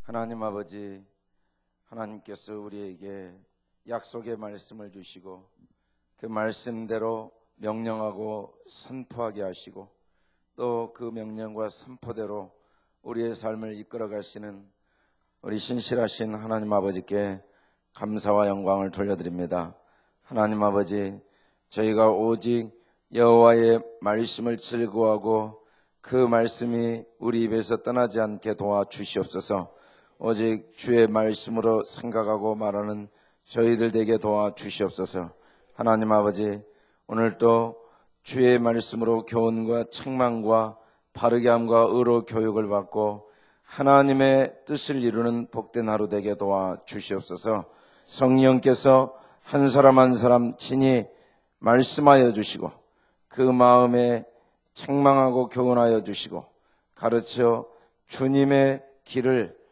하나님 아버지, 하나님께서 우리에게 약속의 말씀을 주시고 그 말씀대로 명령하고 선포하게 하시고 또 그 명령과 선포대로 우리의 삶을 이끌어 가시는 우리 신실하신 하나님 아버지께 감사와 영광을 돌려드립니다. 하나님 아버지, 저희가 오직 여호와의 말씀을 즐거워하고 그 말씀이 우리 입에서 떠나지 않게 도와주시옵소서. 오직 주의 말씀으로 생각하고 말하는 저희들 되게 도와주시옵소서. 하나님 아버지, 오늘도 주의 말씀으로 교훈과 책망과 바르게 함과 의로 교육을 받고 하나님의 뜻을 이루는 복된 하루 되게 도와주시옵소서. 성령께서 한 사람 한 사람 친히 말씀하여 주시고 그 마음에 책망하고 교훈하여 주시고 가르쳐 주님의 길을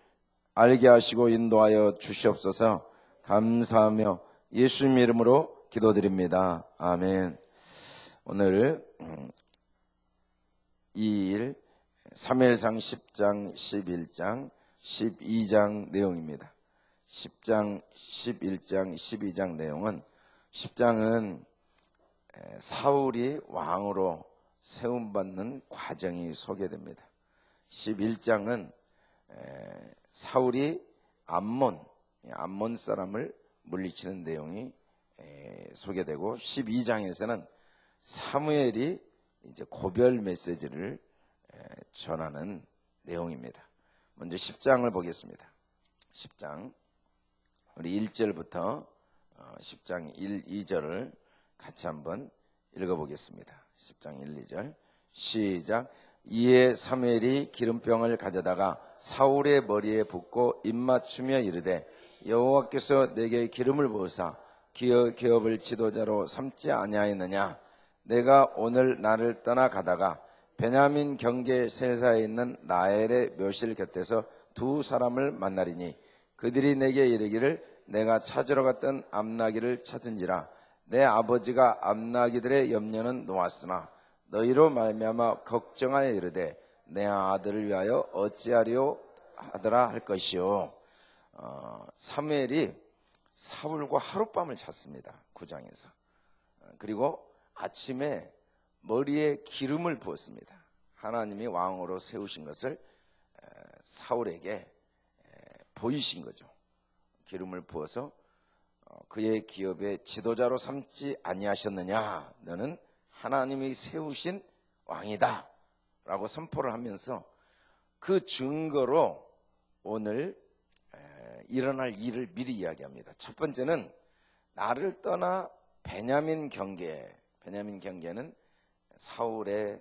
알게 하시고 인도하여 주시옵소서. 감사하며 예수님 이름으로 기도드립니다. 아멘. 오늘 2일 사무엘상 10장, 11장, 12장 내용입니다. 10장, 11장, 12장 내용은 10장은 사울이 왕으로 세움받는 과정이 소개됩니다. 11장은 사울이 암몬 사람을 물리치는 내용이 소개되고 12장에서는 사무엘이 이제 고별 메시지를 전하는 내용입니다. 먼저 10장을 보겠습니다. 10장 우리 1절부터 10장 1, 2절을 같이 한번 읽어보겠습니다. 10장 1, 2절 시작. 이에 사무엘이 기름병을 가져다가 사울의 머리에 붓고 입맞추며 이르되 여호와께서 내게 기름을 부으사 기업을 지도자로 삼지 아니하였느냐. 내가 오늘 나를 떠나 가다가 베냐민 경계 셀사에 있는 라헬의 묘실 곁에서 두 사람을 만나리니 그들이 내게 이르기를 내가 찾으러 갔던 암나기를 찾은지라. 내 아버지가 암나기들의 염려는 놓았으나 너희로 말미암아 걱정하여 이르되 내 아들을 위하여 어찌하리요 하더라 할 것이요. 사무엘이 사울과 하룻밤을 잤습니다. 9장에서. 그리고 아침에 머리에 기름을 부었습니다. 하나님이 왕으로 세우신 것을 사울에게 보이신 거죠. 기름을 부어서 그의 기업의 지도자로 삼지 아니하셨느냐. 너는 하나님이 세우신 왕이다 라고 선포를 하면서 그 증거로 오늘 일어날 일을 미리 이야기합니다. 첫 번째는 나를 떠나 베냐민 경계는 사울의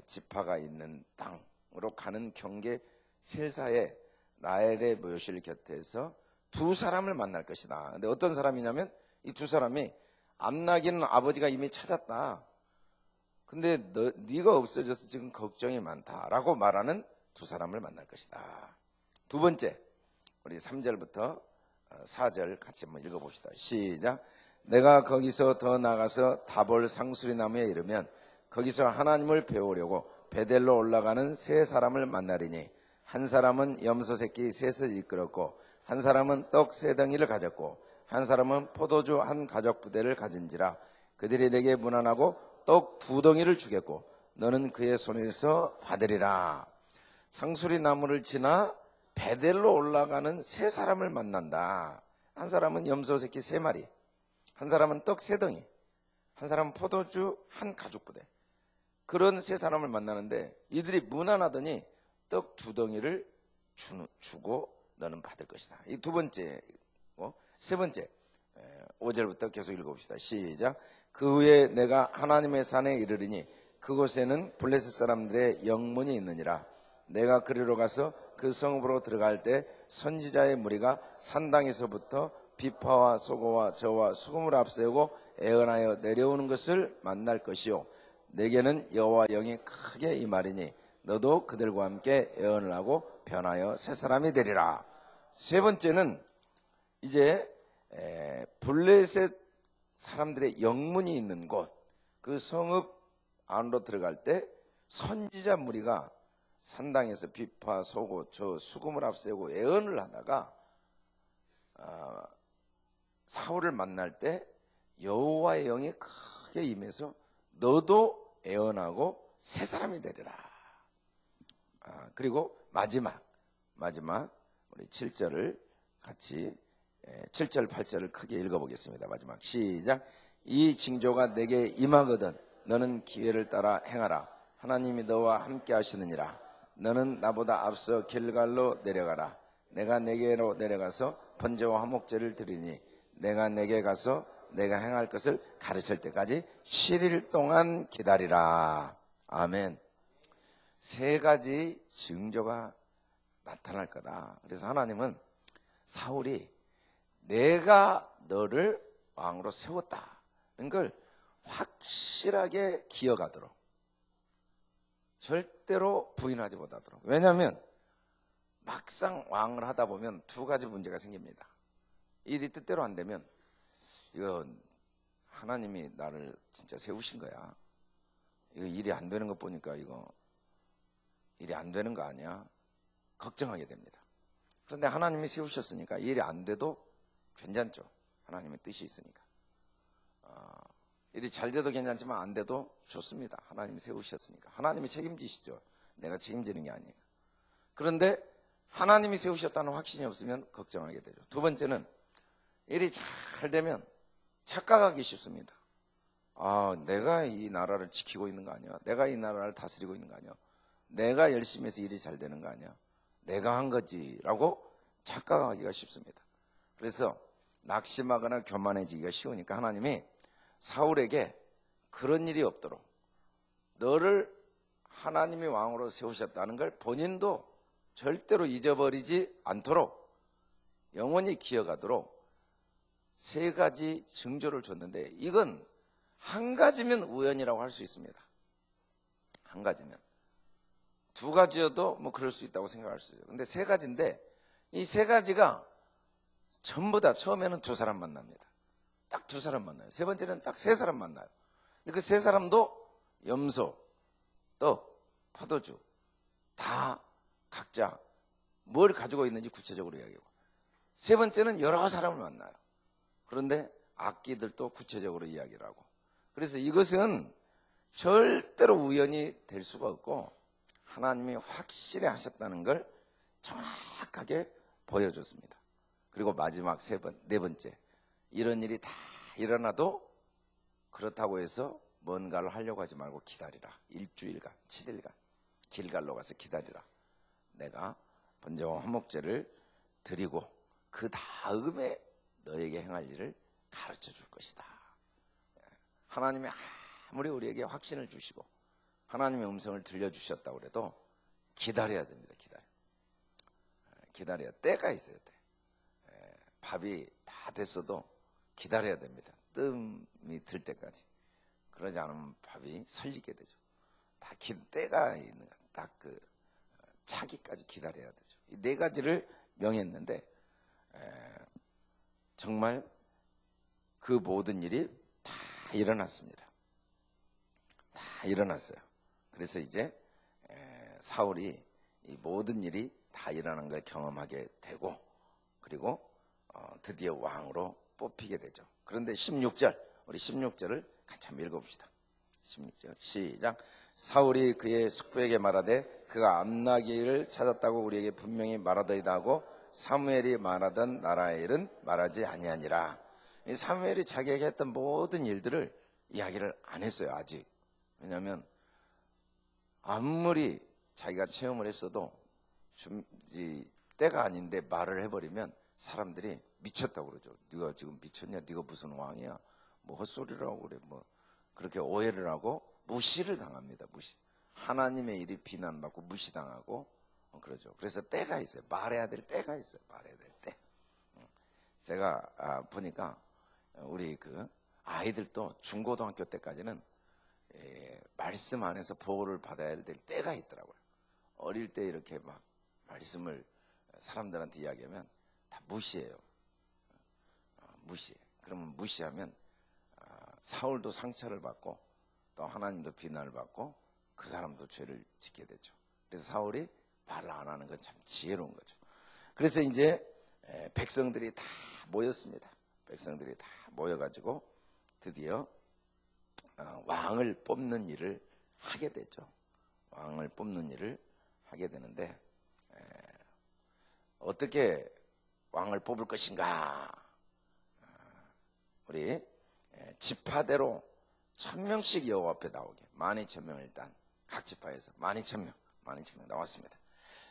지파가 있는 땅으로 가는 경계 셀사의 라헬의 묘실 곁에서 두 사람을 만날 것이다. 근데 어떤 사람이냐면 이 두 사람이 암나기는 아버지가 이미 찾았다. 근데 네가 없어져서 지금 걱정이 많다라고 말하는 두 사람을 만날 것이다. 두 번째, 우리 3절부터 4절 같이 한번 읽어봅시다. 시작. 내가 거기서 더 나가서 다볼 상수리 나무에 이르면 거기서 하나님을 배우려고 베델로 올라가는 세 사람을 만나리니 한 사람은 염소 새끼 셋을 이끌었고 한 사람은 떡 세 덩이를 가졌고 한 사람은 포도주 한 가죽 부대를 가진지라. 그들이 내게 문안하고 떡 두 덩이를 주겠고 너는 그의 손에서 받으리라. 상수리 나무를 지나 베델로 올라가는 세 사람을 만난다. 한 사람은 염소 새끼 세 마리, 한 사람은 떡 세 덩이, 한 사람은 포도주 한 가죽 부대. 그런 세 사람을 만나는데 이들이 문안하더니 떡 두 덩이를 주고 너는 받을 것이다. 이 두 번째, 세 번째 5절부터 계속 읽어봅시다. 시작. 그 후에 내가 하나님의 산에 이르리니 그곳에는 블레셋 사람들의 영문이 있느니라. 내가 그리로 가서 그 성읍으로 들어갈 때 선지자의 무리가 산당에서부터 비파와 소고와 저와 수금을 앞세우고 애언하여 내려오는 것을 만날 것이요. 내게는 여호와 영이 크게 임하리니 너도 그들과 함께 애언을 하고 변하여 새 사람이 되리라. 세 번째는 이제 블레셋 사람들의 영문이 있는 곳, 그 성읍 안으로 들어갈 때 선지자 무리가 산당에서 비파 쏘고 저 수금을 앞세우고 애언을 하다가 사울을 만날 때 여호와의 영이 크게 임해서 너도 애언하고 새 사람이 되리라. 그리고 마지막 우리 7절을 같이 7절 8절을 크게 읽어보겠습니다. 마지막 시작. 이 징조가 내게 임하거든 너는 기회를 따라 행하라. 하나님이 너와 함께 하시느니라. 너는 나보다 앞서 길갈로 내려가라. 내가 내게로 내려가서 번제와 화목제를 드리니 내가 내게 가서 내가 행할 것을 가르칠 때까지 7일 동안 기다리라. 아멘. 세 가지 징조가 나타날 거다. 그래서 하나님은 사울이 내가 너를 왕으로 세웠다는 걸 확실하게 기억하도록, 절대로 부인하지 못하도록. 왜냐하면 막상 왕을 하다 보면 두 가지 문제가 생깁니다. 일이 뜻대로 안 되면 이거 하나님이 나를 진짜 세우신 거야, 이거 일이 안 되는 거 보니까 이거 일이 안 되는 거 아니야, 걱정하게 됩니다. 그런데 하나님이 세우셨으니까 일이 안 돼도 괜찮죠. 하나님의 뜻이 있으니까. 일이 잘 돼도 괜찮지만 안 돼도 좋습니다. 하나님이 세우셨으니까. 하나님이 책임지시죠. 내가 책임지는 게 아니니까. 그런데 하나님이 세우셨다는 확신이 없으면 걱정하게 되죠. 두 번째는 일이 잘 되면 착각하기 쉽습니다. 내가 이 나라를 지키고 있는 거 아니야? 내가 이 나라를 다스리고 있는 거 아니야? 내가 열심히 해서 일이 잘 되는 거 아니야? 내가 한 거지라고 착각하기가 쉽습니다. 그래서 낙심하거나 교만해지기가 쉬우니까 하나님이 사울에게 그런 일이 없도록, 너를 하나님이 왕으로 세우셨다는 걸 본인도 절대로 잊어버리지 않도록 영원히 기억하도록 세 가지 징조를 줬는데, 이건 한 가지면 우연이라고 할 수 있습니다. 한 가지면. 두 가지여도 뭐 그럴 수 있다고 생각할 수 있어요. 근데 세 가지인데 이 세 가지가 전부 다 처음에는 두 사람 만납니다. 딱 두 사람 만나요. 세 번째는 딱 세 사람 만나요. 근데 그 세 사람도 염소, 떡, 포도주 다 각자 뭘 가지고 있는지 구체적으로 이야기하고, 세 번째는 여러 사람을 만나요. 그런데 악기들도 구체적으로 이야기를 하고, 그래서 이것은 절대로 우연이 될 수가 없고 하나님이 확실히 하셨다는 걸 정확하게 보여줬습니다. 그리고 마지막 네 번째, 이런 일이 다 일어나도 그렇다고 해서 뭔가를 하려고 하지 말고 기다리라. 일주일간, 7일간 길갈로 가서 기다리라. 내가 번제와 화목제를 드리고 그 다음에 너에게 행할 일을 가르쳐 줄 것이다. 하나님이 아무리 우리에게 확신을 주시고 하나님의 음성을 들려주셨다고 해도 기다려야 됩니다. 기다려야 때가 있어요. 때. 밥이 다 됐어도 기다려야 됩니다. 뜸이 들 때까지. 그러지 않으면 밥이 설리게 되죠. 다 때가 있는 거예요. 딱 그 차기까지 기다려야 되죠. 이 네 가지를 명했는데 정말 그 모든 일이 다 일어났습니다. 다 일어났어요. 그래서 이제 사울이 이 모든 일이 다 일어난 걸 경험하게 되고, 그리고 드디어 왕으로 뽑히게 되죠. 그런데 16절, 우리 16절을 같이 한번 읽어봅시다. 16절 시작. 사울이 그의 숙부에게 말하되 그가 암나기를 찾았다고 우리에게 분명히 말하더이다 하고 사무엘이 말하던 나라의 일은 말하지 아니하니라. 이 사무엘이 자기에게 했던 모든 일들을 이야기를 안 했어요. 아직. 왜냐하면 아무리 자기가 체험을 했어도 때가 아닌데 말을 해버리면 사람들이 미쳤다고 그러죠. 네가 지금 미쳤냐? 네가 무슨 왕이야? 뭐 헛소리라고 그래. 뭐 그렇게 오해를 하고 무시를 당합니다. 무시. 하나님의 일이 비난받고 무시당하고 그러죠. 그래서 때가 있어요. 말해야 될 때가 있어요. 말해야 될 때. 제가 보니까 우리 그 아이들도 중고등학교 때까지는 말씀 안에서 보호를 받아야 될 때가 있더라고요. 어릴 때 이렇게 막 말씀을 사람들한테 이야기하면 다 무시해요. 무시. 그러면 무시하면 사울도 상처를 받고 또 하나님도 비난을 받고 그 사람도 죄를 짓게 되죠. 그래서 사울이 말을 안 하는 건 참 지혜로운 거죠. 그래서 이제 백성들이 다 모였습니다. 백성들이 다 모여가지고 드디어 왕을 뽑는 일을 하게 되죠. 왕을 뽑는 일을 하게 되는데 어떻게 왕을 뽑을 것인가? 우리 지파대로 1000명씩 여호와 앞에 나오게 12,000명 일단 각 지파에서 12,000명 나왔습니다.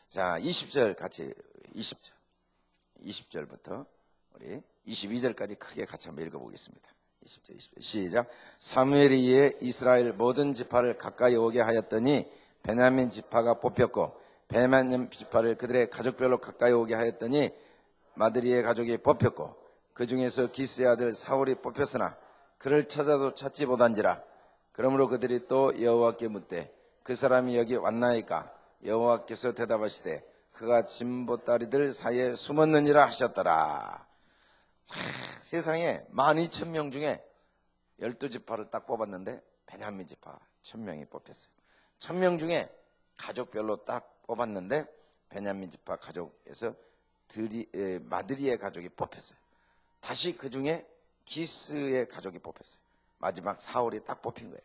자, 20절 같이 20절부터 우리 22절까지 크게 같이 한번 읽어보겠습니다. 20절, 20절 시작. 사무엘이 이에 이스라엘 모든 지파를 가까이 오게 하였더니 베냐민 지파가 뽑혔고 베냐민 지파를 그들의 가족별로 가까이 오게 하였더니 마드리의 가족이 뽑혔고 그 중에서 기스의 아들 사울이 뽑혔으나 그를 찾아도 찾지 못한지라. 그러므로 그들이 또 여호와께 묻되 그 사람이 여기 왔나이까? 여호와께서 대답하시되 그가 진보다리들 사이에 숨었느니라 하셨더라. 세상에 12,000명 중에 12지파를 딱 뽑았는데 베냐민 지파 1,000명이 뽑혔어요. 1,000명 중에 가족별로 딱 뽑았는데 베냐민 지파 가족에서 마드리의 가족이 뽑혔어요. 다시 그 중에 기스의 가족이 뽑혔어요. 마지막 사울이 딱 뽑힌 거예요.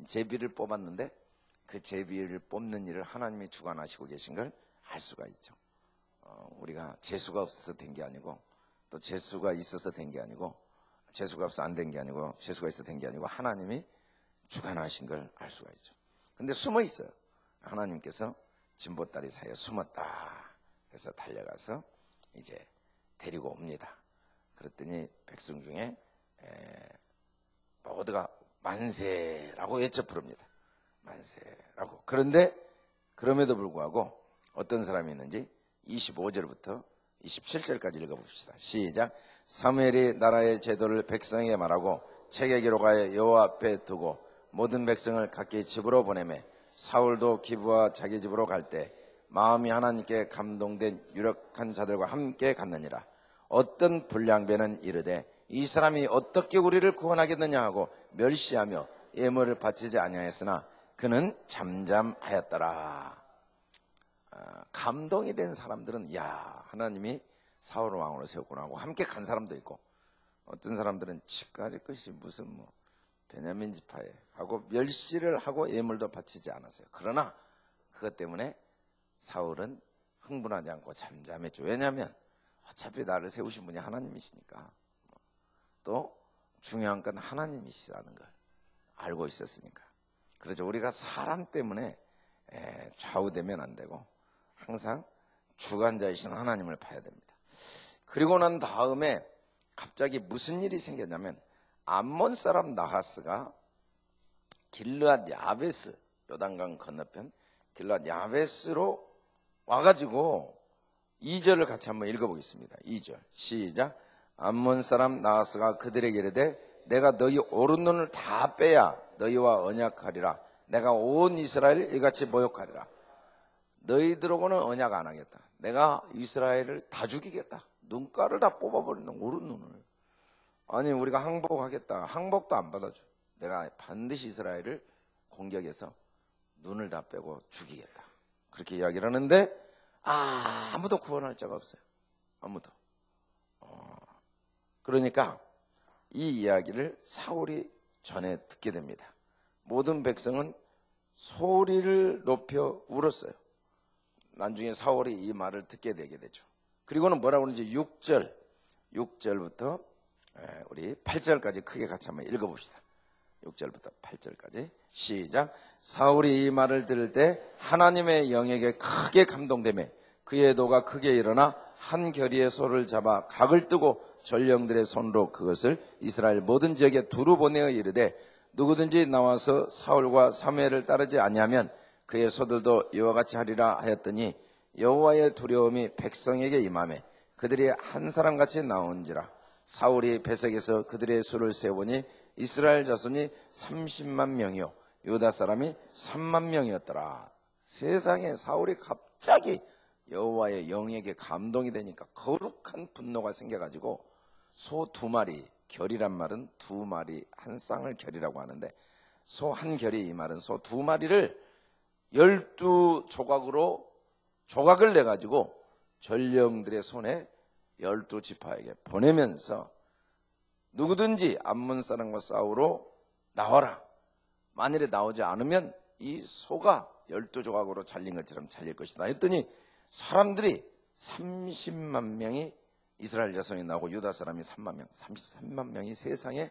제비를 뽑았는데 그 제비를 뽑는 일을 하나님이 주관하시고 계신 걸 알 수가 있죠. 우리가 재수가 없어서 된 게 아니고 또 재수가 있어서 된 게 아니고 재수가 없어서 안 된 게 아니고 재수가 있어서 된 게 아니고 하나님이 주관하신 걸 알 수가 있죠. 근데 숨어 있어요. 하나님께서 진보다리 사이에 숨었다. 그래서 달려가서 이제 데리고 옵니다. 그랬더니 백성 중에 모두가 만세라고 외쳐 부릅니다. 만세라고. 그런데 그럼에도 불구하고 어떤 사람이 있는지 25절부터 27절까지 읽어봅시다. 시작. 사무엘이 나라의 제도를 백성에게 말하고 책에 기록하여 여호와 앞에 두고 모든 백성을 각기 집으로 보내매 사울도 기브와 자기 집으로 갈 때 마음이 하나님께 감동된 유력한 자들과 함께 갔느니라. 어떤 불량배는 이르되 이 사람이 어떻게 우리를 구원하겠느냐 하고 멸시하며 예물을 바치지 아니하였으나 그는 잠잠하였더라. 감동이 된 사람들은 야, 하나님이 사울 왕으로 세웠구나 하고 함께 간 사람도 있고, 어떤 사람들은 치까지 것이 무슨 베냐민 지파에 하고 멸시를 하고 예물도 바치지 않았어요. 그러나 그것 때문에 사울은 흥분하지 않고 잠잠했죠. 왜냐하면 어차피 나를 세우신 분이 하나님이시니까, 또 중요한 건 하나님이시라는 걸 알고 있었으니까. 그렇죠. 우리가 사람 때문에 좌우되면 안 되고 항상 주관자이신 하나님을 봐야 됩니다. 그리고 난 다음에 갑자기 무슨 일이 생겼냐면, 암몬 사람 나하스가 길르앗 야베스, 요단강 건너편 길르앗 야베스로 와가지고 2절을 같이 한번 읽어보겠습니다. 2절 시작. 암몬 사람 나하스가 그들에게 이르되 내가 너희 오른눈을 다 빼야 너희와 언약하리라. 내가 온 이스라엘을 이같이 모욕하리라. 너희들하고는 언약 안 하겠다. 내가 이스라엘을 다 죽이겠다. 눈가를 다 뽑아버리는 오른눈을. 아니 우리가 항복하겠다. 항복도 안 받아줘. 내가 반드시 이스라엘을 공격해서 눈을 다 빼고 죽이겠다. 그렇게 이야기를 하는데 아무도 구원할 자가 없어요. 아무도. 그러니까 이 이야기를 사울이 전해 듣게 됩니다. 모든 백성은 소리를 높여 울었어요. 나중에 사울이 이 말을 듣게 되게 되죠. 그리고는 뭐라고 하는지 6절부터 우리 8절까지 크게 같이 한번 읽어봅시다. 6절부터 8절까지 시작. 사울이 이 말을 들을 때 하나님의 영에게 크게 감동되며 그의 도가 크게 일어나 한 결의의 소를 잡아 각을 뜨고 전령들의 손으로 그것을 이스라엘 모든 지역에 두루 보내어 이르되 누구든지 나와서 사울과 사무엘을 따르지 아니하면 그의 소들도 이와 같이 하리라 하였더니 여호와의 두려움이 백성에게 임하매 그들이 한 사람같이 나온지라. 사울이 배석에서 그들의 수를 세보니 이스라엘 자손이 30만 명이요 유다 사람이 3만 명이었더라. 세상에 사울이 갑자기 여호와의 영에게 감동이 되니까 거룩한 분노가 생겨가지고 소 2마리, 결이란 말은 2마리 한 쌍을 결이라고 하는데 소 한 결이 이 말은 소 2마리를 12조각으로 조각을 내가지고 전령들의 손에 12지파에게 보내면서 누구든지 암몬 사람과 싸우러 나와라. 만일에 나오지 않으면 이 소가 12조각으로 잘린 것처럼 잘릴 것이다 했더니 사람들이 30만 명이 이스라엘 여성이 나오고 유다 사람이 3만 명, 33만 명이 세상에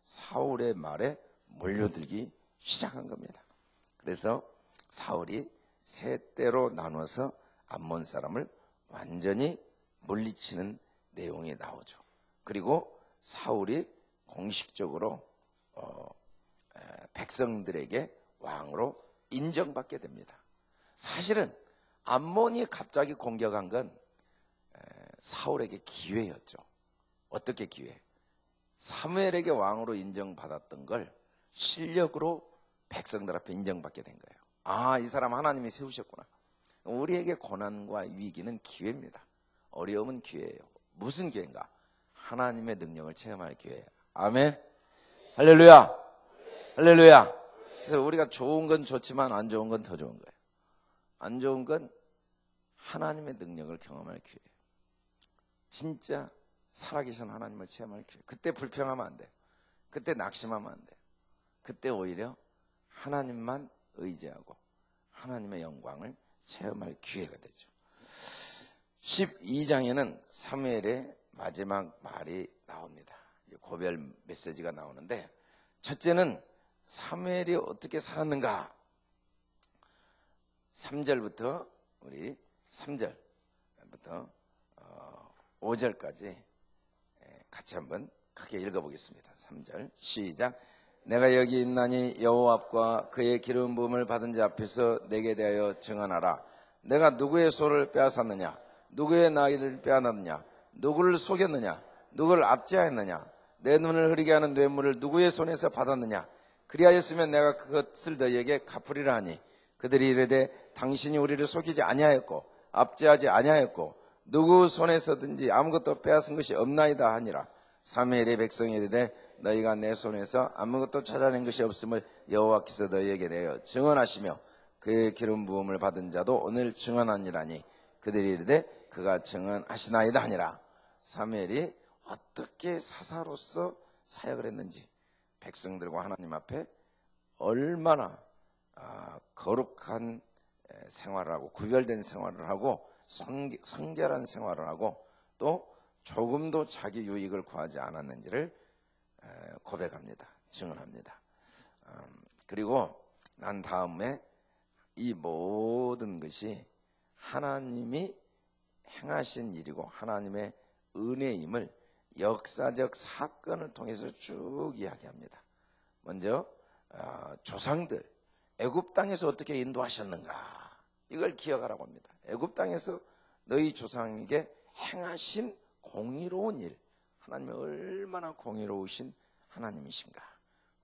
사울의 말에 몰려들기 시작한 겁니다. 그래서 사울이 세 때로 나눠서 암몬 사람을 완전히 물리치는 내용이 나오죠. 그리고 사울이 공식적으로 백성들에게 왕으로 인정받게 됩니다. 사실은 암몬이 갑자기 공격한 건 사울에게 기회였죠. 어떻게 기회? 사무엘에게 왕으로 인정받았던 걸 실력으로 백성들 앞에 인정받게 된 거예요. 아, 이 사람 하나님이 세우셨구나. 우리에게 고난과 위기는 기회입니다. 어려움은 기회예요. 무슨 기회인가? 하나님의 능력을 체험할 기회예요. 아멘. 할렐루야. 할렐루야. 그래서 우리가 좋은 건 좋지만 안 좋은 건 더 좋은 거예요. 안 좋은 건 하나님의 능력을 경험할 기회예요. 진짜 살아계신 하나님을 체험할 기회. 그때 불평하면 안 돼요. 그때 낙심하면 안 돼요. 그때 오히려 하나님만 의지하고 하나님의 영광을 체험할 기회가 되죠. 12장에는 사무엘의 마지막 말이 나옵니다. 고별 메시지가 나오는데, 첫째는 사무엘이 어떻게 살았는가. 3절부터 우리 3절부터 5절까지 같이 한번 크게 읽어보겠습니다. 3절 시작. 내가 여기 있나니 여호와 앞과 그의 기름 부음을 받은 자 앞에서 내게 대하여 증언하라. 내가 누구의 소를 빼앗았느냐, 누구의 나귀를 빼앗았느냐, 누구를 속였느냐, 누구를 압제하였느냐, 내 눈을 흐리게 하는 뇌물을 누구의 손에서 받았느냐. 그리하였으면 내가 그것을 너희에게 갚으리라 하니, 그들이 이르되 당신이 우리를 속이지 아니하였고 압제하지 아니하였고 누구 손에서든지 아무것도 빼앗은 것이 없나이다 하니라. 사무엘의 백성이 이르되 너희가 내 손에서 아무것도 찾아낸 것이 없음을 여호와께서 너희에게 내어 증언하시며 그의 기름 부음을 받은 자도 오늘 증언하니라니, 그들이 이르되 그가 증언하시나이다 하니라. 사무엘이 어떻게 사사로서 사역을 했는지, 백성들과 하나님 앞에 얼마나 거룩한 생활을 하고 구별된 생활을 하고 성결한 생활을 하고 또 조금도 자기 유익을 구하지 않았는지를 고백합니다. 증언합니다. 그리고 난 다음에 이 모든 것이 하나님이 행하신 일이고 하나님의 은혜임을 역사적 사건을 통해서 쭉 이야기합니다. 먼저 조상들 애굽 땅에서 어떻게 인도하셨는가, 이걸 기억하라고 합니다. 애굽 땅에서 너희 조상에게 행하신 공의로운 일, 하나님이 얼마나 공의로우신 하나님이신가.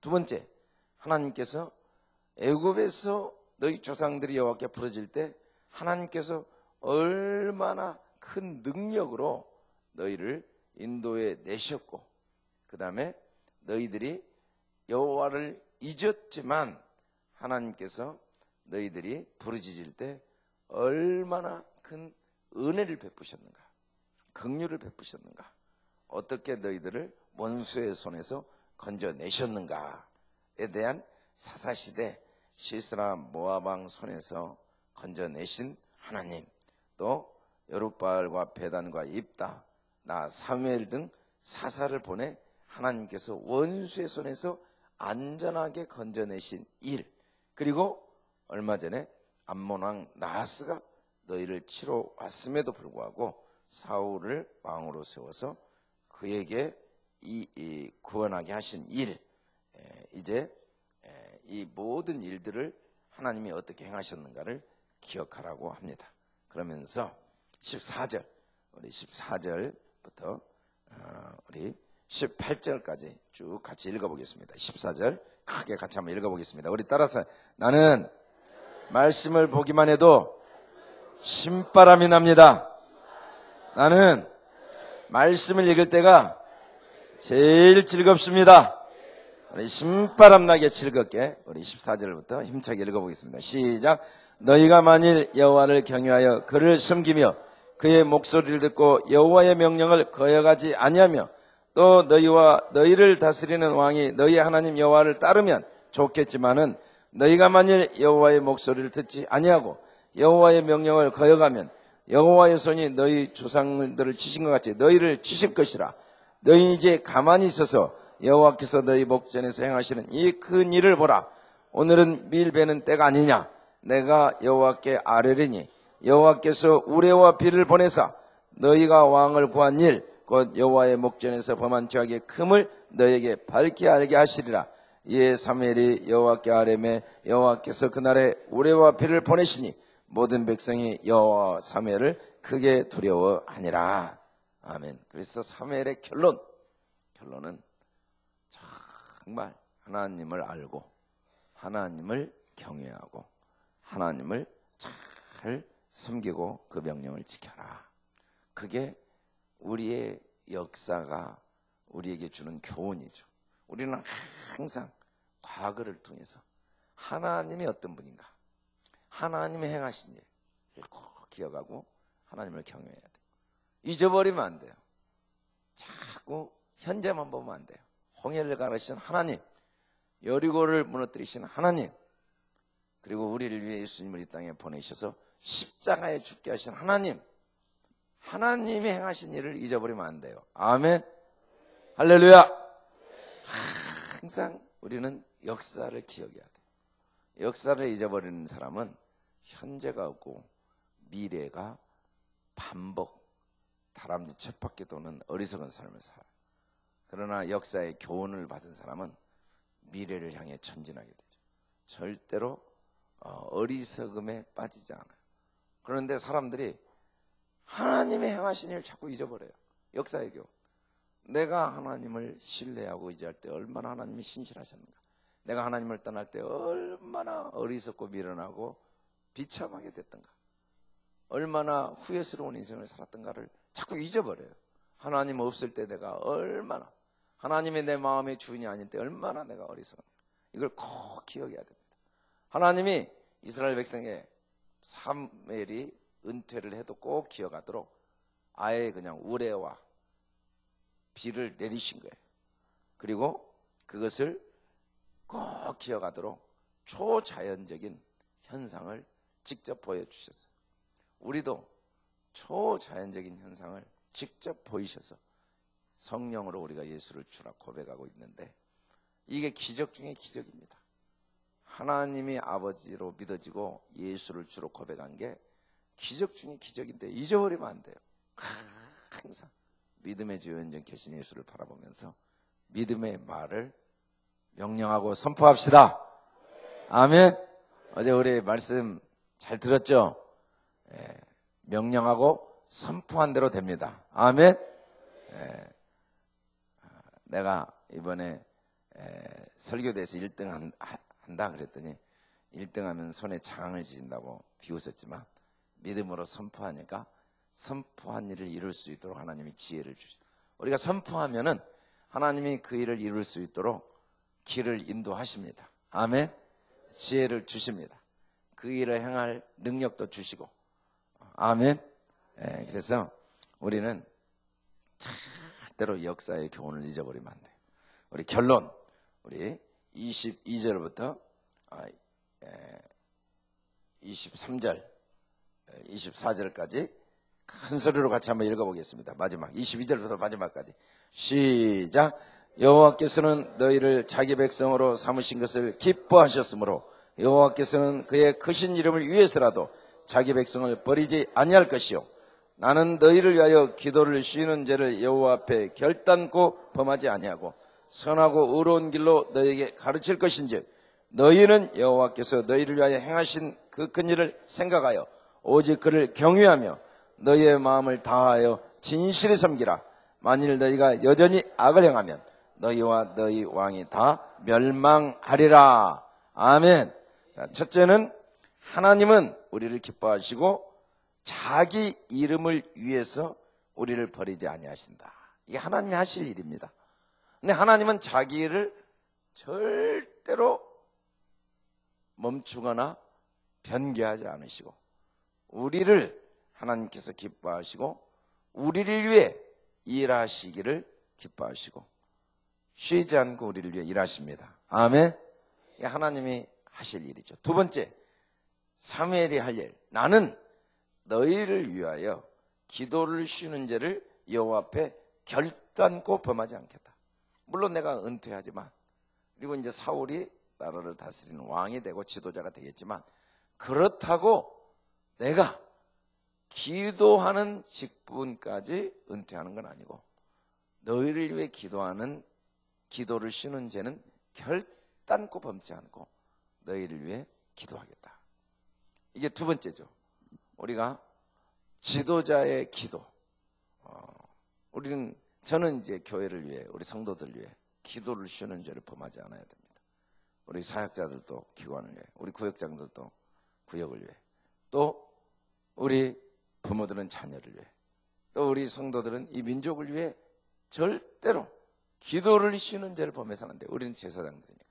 두 번째, 하나님께서 애굽에서 너희 조상들이 여호와께 부르질 때 하나님께서 얼마나 큰 능력으로 너희를 인도해 내셨고, 그 다음에 너희들이 여호와를 잊었지만 하나님께서 너희들이 부르짖을 때 얼마나 큰 은혜를 베푸셨는가, 긍휼을 베푸셨는가, 어떻게 너희들을 원수의 손에서 건져내셨는가에 대한 사사시대 시스라 모압왕 손에서 건져내신 하나님, 또 여룻바알과 베단과 입다, 나 사무엘 등 사사를 보내 하나님께서 원수의 손에서 안전하게 건져내신 일, 그리고 얼마 전에 암몬왕 나하스가 너희를 치러 왔음에도 불구하고 사울을 왕으로 세워서 그에게 이 구원하게 하신 일, 이제 이 모든 일들을 하나님이 어떻게 행하셨는가를 기억하라고 합니다. 그러면서 14절, 우리 14절부터 우리 18절까지 쭉 같이 읽어보겠습니다. 14절 크게 같이 한번 읽어보겠습니다. 우리 따라서 나는 말씀을 보기만 해도 신바람이 납니다. 나는 말씀을 읽을 때가 제일 즐겁습니다. 우리 신바람나게 즐겁게 우리 14절부터 힘차게 읽어보겠습니다. 시작. 너희가 만일 여호와를 경외하여 그를 섬기며 그의 목소리를 듣고 여호와의 명령을 거역하지 아니하며 또 너희와 너희를 다스리는 왕이 너희 하나님 여호와를 따르면 좋겠지만은 너희가 만일 여호와의 목소리를 듣지 아니하고 여호와의 명령을 거역하면 여호와의 손이 너희 조상들을 치신 것 같이 너희를 치실 것이라. 너희 이제 가만히 있어서 여호와께서 너희 목전에서 행하시는 이 큰 일을 보라. 오늘은 밀 베는 때가 아니냐. 내가 여호와께 아뢰리니 여호와께서 우레와 비를 보내사 너희가 왕을 구한 일 곧 여호와의 목전에서 범한 죄악의 금을 너희에게 밝히 알게 하시리라. 이에 사무엘이 여호와께 아뢰매 여호와께서 그날에 우레와 비를 보내시니 모든 백성이 여호와 사무엘을 크게 두려워하니라. 아멘. 그래서 사무엘의 결론은 정말 하나님을 알고 하나님을 경외하고 하나님을 잘 섬기고 그 명령을 지켜라. 그게 우리의 역사가 우리에게 주는 교훈이죠. 우리는 항상 과거를 통해서 하나님이 어떤 분인가, 하나님이 행하신 일을 꼭 기억하고 하나님을 경외해야 돼요. 잊어버리면 안 돼요. 자꾸 현재만 보면 안 돼요. 홍해를 가르신 하나님, 여리고를 무너뜨리신 하나님, 그리고 우리를 위해 예수님을 이 땅에 보내셔서 십자가에 죽게 하신 하나님, 하나님이 행하신 일을 잊어버리면 안 돼요. 아멘. 할렐루야. 항상 우리는 역사를 기억해야 돼요. 역사를 잊어버리는 사람은 현재가 없고 미래가 반복, 다람쥐 쳇바퀴 도는 어리석은 삶을 살아요. 그러나 역사의 교훈을 받은 사람은 미래를 향해 전진하게 되죠. 절대로 어리석음에 빠지지 않아요. 그런데 사람들이 하나님의 행하신 일을 자꾸 잊어버려요. 역사의 교훈. 내가 하나님을 신뢰하고 의지할 때 얼마나 하나님이 신실하셨는가, 내가 하나님을 떠날 때 얼마나 어리석고 미련하고 비참하게 됐던가, 얼마나 후회스러운 인생을 살았던가를 자꾸 잊어버려요. 하나님 없을 때 내가 얼마나, 하나님이 내 마음의 주인이 아닐 때 얼마나 내가 어리석은가, 이걸 꼭 기억해야 됩니다. 하나님이 이스라엘 백성의 사무엘이 은퇴를 해도 꼭 기억하도록 아예 그냥 우레와 비를 내리신 거예요. 그리고 그것을 꼭 기억하도록 초자연적인 현상을 직접 보여주셨어요. 우리도 초자연적인 현상을 직접 보이셔서 성령으로 우리가 예수를 주라 고백하고 있는데, 이게 기적 중에 기적입니다. 하나님이 아버지로 믿어지고 예수를 주로 고백한 게 기적 중에 기적인데 잊어버리면 안 돼요. 항상 믿음의 주 연전 계신 예수를 바라보면서 믿음의 말을 명령하고 선포합시다. 아멘. 어제 우리 말씀 잘 들었죠? 명령하고 선포한 대로 됩니다. 아멘. 내가 이번에 설교대에서 1등 한다 그랬더니 1등 하면 손에 장을 지진다고 비웃었지만, 믿음으로 선포하니까 선포한 일을 이룰 수 있도록 하나님이 지혜를 주죠. 우리가 선포하면은 하나님이 그 일을 이룰 수 있도록 길을 인도하십니다. 아멘. 지혜를 주십니다. 그 일을 행할 능력도 주시고. 아멘. 그래서 우리는 절대로 역사의 교훈을 잊어버리면 안 돼요. 우리 결론, 우리 22절부터 23절, 24절까지 큰 소리로 같이 한번 읽어보겠습니다. 마지막 22절부터 마지막까지 시작. 여호와께서는 너희를 자기 백성으로 삼으신 것을 기뻐하셨으므로 여호와께서는 그의 크신 이름을 위해서라도 자기 백성을 버리지 아니할 것이요, 나는 너희를 위하여 기도를 쉬는 죄를 여호와 앞에 결단코 범하지 아니하고 선하고 의로운 길로 너희에게 가르칠 것인즉 너희는 여호와께서 너희를 위하여 행하신 그 큰 일을 생각하여 오직 그를 경외하며 너희의 마음을 다하여 진실히 섬기라. 만일 너희가 여전히 악을 행하면 너희와 너희 왕이 다 멸망하리라. 아멘. 첫째는 하나님은 우리를 기뻐하시고 자기 이름을 위해서 우리를 버리지 아니하신다. 이게 하나님이 하실 일입니다. 근데 하나님은 자기를 절대로 멈추거나 변개하지 않으시고 우리를 하나님께서 기뻐하시고 우리를 위해 일하시기를 기뻐하시고 쉬지 않고 우리를 위해 일하십니다. 아멘. 이게 하나님이 하실 일이죠. 두 번째, 사무엘이 할 일. 나는 너희를 위하여 기도를 쉬는 죄를 여호와 앞에 결단코 범하지 않겠다. 물론 내가 은퇴하지만, 그리고 이제 사울이 나라를 다스리는 왕이 되고 지도자가 되겠지만, 그렇다고 내가 기도하는 직분까지 은퇴하는 건 아니고, 너희를 위해 기도하는 기도를 쉬는 죄는 결단코 범치 않고 너희를 위해 기도하겠다. 이게 두 번째죠. 우리가 지도자의 기도. 저는 이제 교회를 위해, 우리 성도들 위해 기도를 쉬는 죄를 범하지 않아야 됩니다. 우리 사역자들도 기관을 위해, 우리 구역장들도 구역을 위해, 또 우리 부모들은 자녀를 위해, 또 우리 성도들은 이 민족을 위해 절대로 기도를 쉬는 죄를 범해서는 안 돼요. 우리는 제사장들이니까.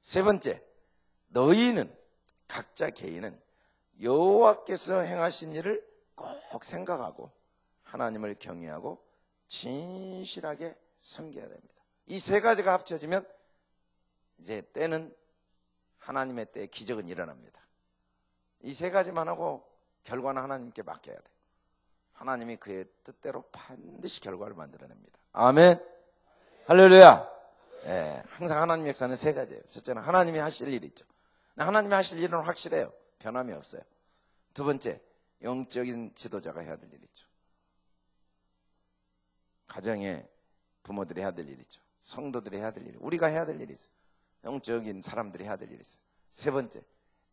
세 번째, 너희는, 각자 개인은 여호와께서 행하신 일을 꼭 생각하고 하나님을 경외하고 진실하게 섬겨야 됩니다. 이 세 가지가 합쳐지면 이제 때는 하나님의 때에 기적은 일어납니다. 이 세 가지만 하고 결과는 하나님께 맡겨야 돼요. 하나님이 그의 뜻대로 반드시 결과를 만들어냅니다. 아멘. 할렐루야. 네, 항상 하나님 역사는 세 가지예요. 첫째는 하나님이 하실 일이 있죠. 하나님이 하실 일은 확실해요. 변함이 없어요. 두 번째, 영적인 지도자가 해야 될 일이 있죠. 가정에 부모들이 해야 될 일이 있죠. 성도들이 해야 될 일이, 우리가 해야 될 일이 있어요. 영적인 사람들이 해야 될 일이 있어요. 세 번째,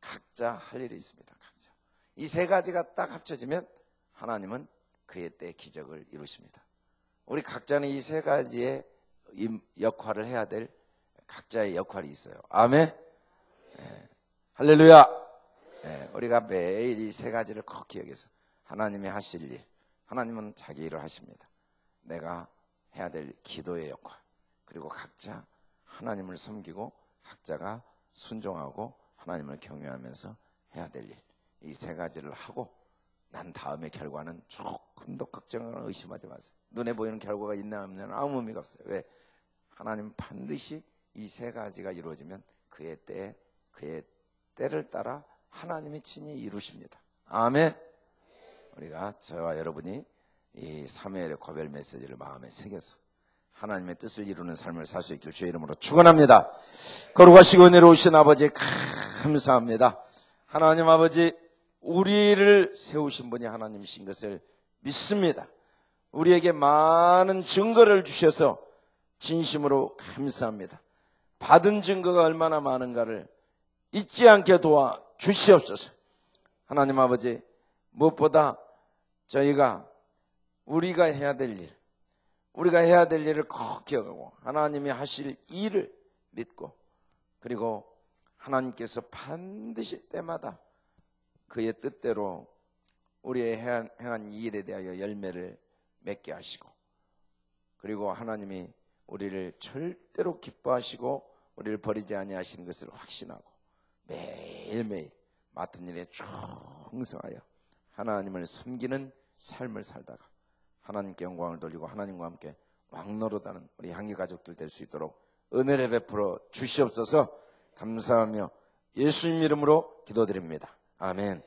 각자 할 일이 있습니다. 각자. 이 세 가지가 딱 합쳐지면 하나님은 그의 때 기적을 이루십니다. 우리 각자는 이 세 가지의 역할을 해야 될 각자의 역할이 있어요. 아멘. 네. 할렐루야. 네. 우리가 매일 이 세 가지를 꼭 기억해서 하나님이 하실 일, 하나님은 자기 일을 하십니다. 내가 해야 될 기도의 역할, 그리고 각자 하나님을 섬기고 각자가 순종하고 하나님을 경외하면서 해야 될 일, 이 세 가지를 하고 난 다음의 결과는 조금도 걱정하거나 의심하지 마세요. 눈에 보이는 결과가 있나 없냐는 아무 의미가 없어요. 왜? 하나님 반드시 이 세 가지가 이루어지면 그의 때를 따라 하나님이 친히 이루십니다. 아멘. 우리가, 저와 여러분이 이 사무엘의 고별 메시지를 마음에 새겨서 하나님의 뜻을 이루는 삶을 살 수 있길 주의 이름으로 축원합니다. 거룩하시고 은혜로우신 아버지 감사합니다. 하나님 아버지, 우리를 세우신 분이 하나님이신 것을 믿습니다. 우리에게 많은 증거를 주셔서 진심으로 감사합니다. 받은 증거가 얼마나 많은가를 잊지 않게 도와 주시옵소서. 하나님 아버지, 무엇보다 우리가 해야 될 일을 꼭 기억하고 하나님이 하실 일을 믿고, 그리고 하나님께서 반드시 때마다 그의 뜻대로 우리의 행한 이 일에 대하여 열매를 맺게 하시고, 그리고 하나님이 우리를 절대로 기뻐하시고 우리를 버리지 아니하시는 것을 확신하고 매일매일 맡은 일에 충성하여 하나님을 섬기는 삶을 살다가 하나님께 영광을 돌리고 하나님과 함께 왕노릇하는 우리 향기 가족들 될 수 있도록 은혜를 베풀어 주시옵소서. 감사하며 예수님 이름으로 기도드립니다. 아멘.